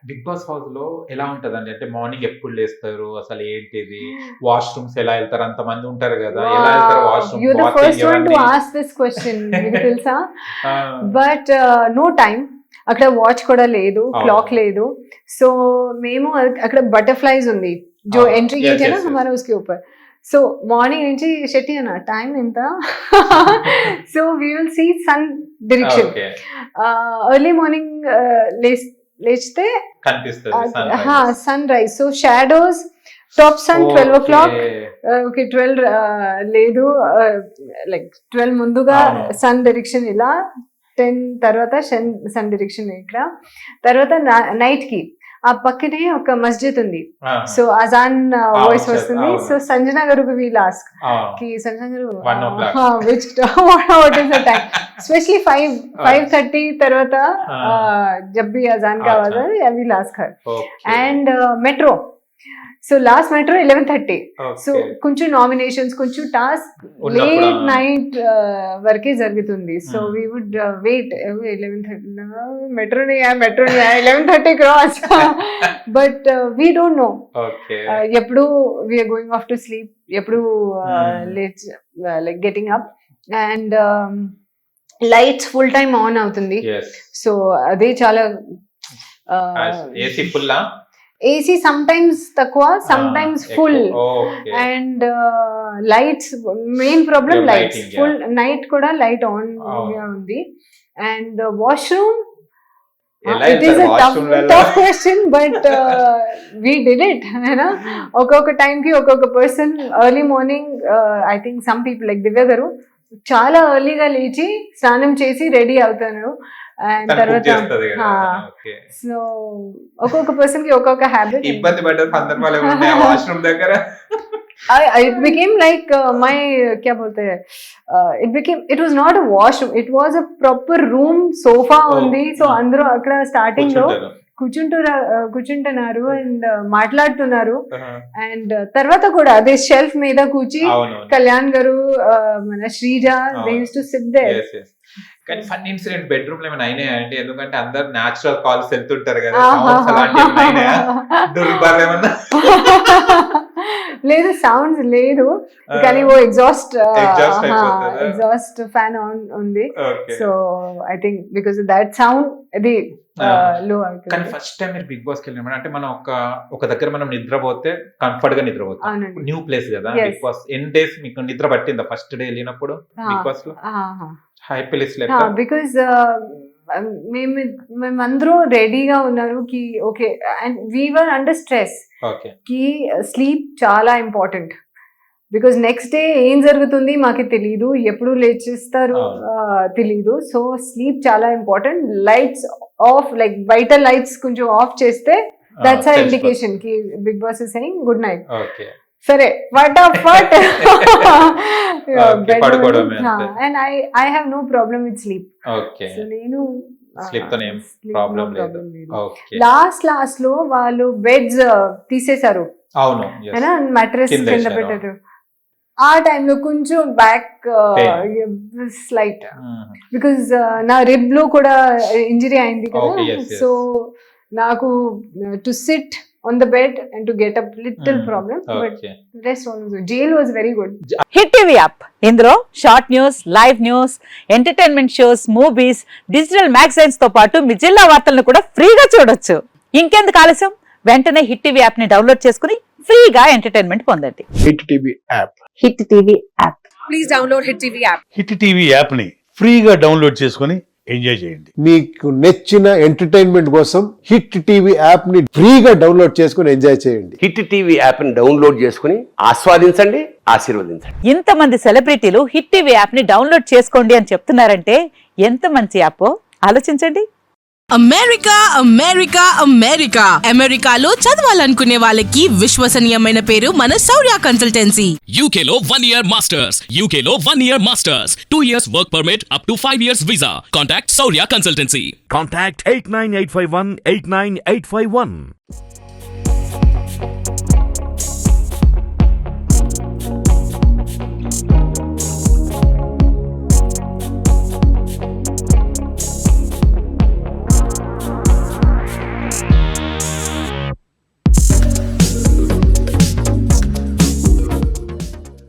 Big boss house లో ఎలా ఉంటదండి? అంటే మార్నింగ్ ఎప్పుడు లేస్తారు? అసలు ఏంటిది? వాష్‌రూమ్స్ ఎలా ఎళ్తారు? అంతమంది ఉంటారు గదా! ఎలా ఎళ్తారు washroom? You're the bathing first one to ఇవన్నీ? ask this question. మీకు తెలుసా? ఆ! But no time. అక్కడ వాచ్ కూడా లేదు, క్లాక్ అవును. లేదు. సో మేము అక్కడ బటర్‌ఫ్లైస్ ఉంది. जो అవును. Entry yes. गेट है ना యెస్. యెస్. हमारा उसके ऊपर. సో మార్నింగ్ నుంచి శెట్టి అన్న టైం ఎంత? So we will see sun direction. Okay. Early morning లేస్తే కనిపిస్తది sunrise. Sun rise. So shadows top sun 12 o'clock. Okay. Okay 12 లేదు, లైక్ 12 ముందుగా అవును. సన్ డైరెక్షన్ ఇలా, 10 తర్వాత సన్ డైరెక్షన్ ఇక్కడ, తర్వాత నైట్ కి ఆ పక్కనే ఒక మస్జిద్ ఉంది. ఆ! సో అజాన్ వాయిస్ వచ్చేది. వస్తుంది. అవును. సో సంజన గారు విల్ ఆస్క్ అవును. కి సంజన గారు 1 o'clock. Which what is the time, specially 5:30 తర్వాత ఆ. జబ్ भी अजान का आवाज है, I will ask her. Okay. And metro, so last metro 11:30. So okay. కొంచెం నామినేషన్స్, కొంచెం టాస్క్ ఉన్నప్పుడు లేట్ నైట్ వరకే జరుగుతుంది. So Hmm. We would wait 11:30 metro नहीं आया 11:30 cross. But we don't know okay. ఎప్పుడు we are going off to sleep, ఎప్పుడు Hmm. Late like getting up. And lights full time on అవుతుంది. Yes. So అదే చాలా AC ఫుల్లా? ఏసీ సమ్ టైమ్స్ తక్కువ, sometimes full. Okay. And lights main problem, Yeah, lights lighting, full night కూడా light on అవును. ఉంది. And washroom, ఎలా it is వెళ్తారు అ వాష్‌రూమ్‌లలో? Tough question, but we did it. ఒక్కొక్క టైంకి ఒక్కొక్క person. Early morning I think some people like Divya గారు చాలా ఎర్లీగా లేచి స్నానం చేసి రెడీ అవుతారు. అండ్ తను కుక్ తర్వాత చేస్తది కదా! ఓకే. సో ఒక్కొక్క పర్సన్ కి ఒక్కొక్క హ్యాబిట్. ఇబ్బంది పడ్డ సందర్భాలు ఏమైనా ఉన్నాయా వాష్‌రూమ్ దగ్గర? it became like my क्या बोलते हैं, it was not a washroom, it was a proper room, sofa ఉంది. సో అందరూ అక్కడ స్టార్టింగ్ లో కూర్చుంటారు. కూర్చుంటున్నారు అండ్ మాట్లాడుతున్నారు. ఆహా. అండ్ తర్వాత కూడా అదే షెల్ఫ్ మీద కూర్చి అవునవును. కళ్యాణ్ గారు, మన Sreeja, they use to sit there. Yes, yes. కానీ ఫన్ ఇన్సిడెంట్ బెడ్రూమ్ లో ఏమైనా అయినాయా అండి? ఎందుకంటే అందరు న్యాచురల్ కాల్స్ వెళ్తుంటారు కదా, సౌండ్స్ అలాంటివి ఏమైనా అయినాయా? దుర్బార్ ఏమన్నా? లేదు, సౌండ్స్ లేదు, ఆ. కానీ ఓ ఎగ్జాస్ట్ Exhaust అయిపోతుందా? ఎగ్జాస్ట్ ఫ్యాన్ ఆన్ ఉంది. Okay. So I think because that sound ఇది లో కానీ అవుతుంది. ఫస్ట్ టైం మీరు బిగ్ బాస్ కి వెళ్ళినప్పుడు అంటే మనం ఒక దగ్గర మనం నిద్రపోతే కంఫర్ట్ గా నిద్రపోతాం. అవునండి. న్యూ ప్లేస్ కదా Yes. Bigg Boss. ఎన్ని డేస్ మీకు నిద్ర పట్టిందా ఫస్ట్ డే వెళ్ళినప్పుడు బిగ్ బాస్ లో? Happy sleep? బికాస్ మేమందరూ రెడీగా ఉన్నారు కి okay, and we were under stress okay. కి స్లీప్ చాలా ఇంపార్టెంట్. బికాస్ నెక్స్ట్ డే ఏం జరుగుతుంది మాకు తెలియదు, ఎప్పుడు లేచేస్తారు తెలీదు. సో స్లీప్ చాలా ఇంపార్టెంట్. లైట్స్ ఆఫ్, లైక్ బయట లైట్స్ కొంచెం ఆఫ్ చేస్తే దట్స్ ఆ ఇండికేషన్ కి Bigg Boss is saying good night. Okay. సరే ఫటాఫట్ పడుకోవడమే అంతే. And I have no problem with sleep. Okay. So నేను స్లీప్ తో ఏం ప్రాబ్లం లేదు. ఓకే. లాస్ట్ లో వాళ్ళు బెడ్స్ తీసేశారు, అవును. Yes. మ్యాట్రెస్ కింద కింద వేశారు. పెట్టారు. ఆ టైంలో కొంచెం బ్యాక్ స్లైట్, మ్మ్. బికాజ్ నా రిబ్ లో కూడా ఇంజరీ అయింది కదా. Okay, yes, yes. సో నాకు to sit on the bed and to get up little problem, but okay. Rest also jail was very good. Hit TV app, ఇందులో short news, live news, entertainment shows, movies, digital magazines తో పాటు మీ జిల్లా వార్తలను కూడా ఫ్రీగా చూడొచ్చు. ఇంకెందుకు ఆలస్యం, వెంటనే హిట్ టీవీ యాప్ ని డౌన్లోడ్ చేసుకుని ఫ్రీగా ఎంటర్టైన్మెంట్ పొందండి. Hit TV app. Hit TV app. Please download Hit TV app. Hit TV యాప్ని ఫ్రీగా డౌన్లోడ్ చేసుకొని ఎంజాయ్ చేయండి. మీకు నచ్చిన ఎంటర్టైన్మెంట్ కోసం హిట్ టీవీ యాప్ ని ఫ్రీగా డౌన్లోడ్ చేసుకుని ఎంజాయ్ చేయండి. హిట్ టీవీ యాప్ని డౌన్లోడ్ చేసుకుని ఆస్వాదించండి, ఆశీర్వదించండి. ఇంతమంది సెలబ్రిటీలు హిట్ టీవీ యాప్ ని డౌన్లోడ్ చేసుకోండి అని చెప్తున్నారంటే ఎంత మంచి యాప్ ఆలోచించండి. అమెరికా అమెరికాలో చదవాలనుకునే వాళ్ళకి విశ్వసనీయమైన పేరు మన శౌర్య కన్సల్టెన్సీ. UK లో 1 year masters. UK లో 1 year masters. 2 years work permit up to 5 years visa. Contact Saurya Consultancy. Contact 89851 89851.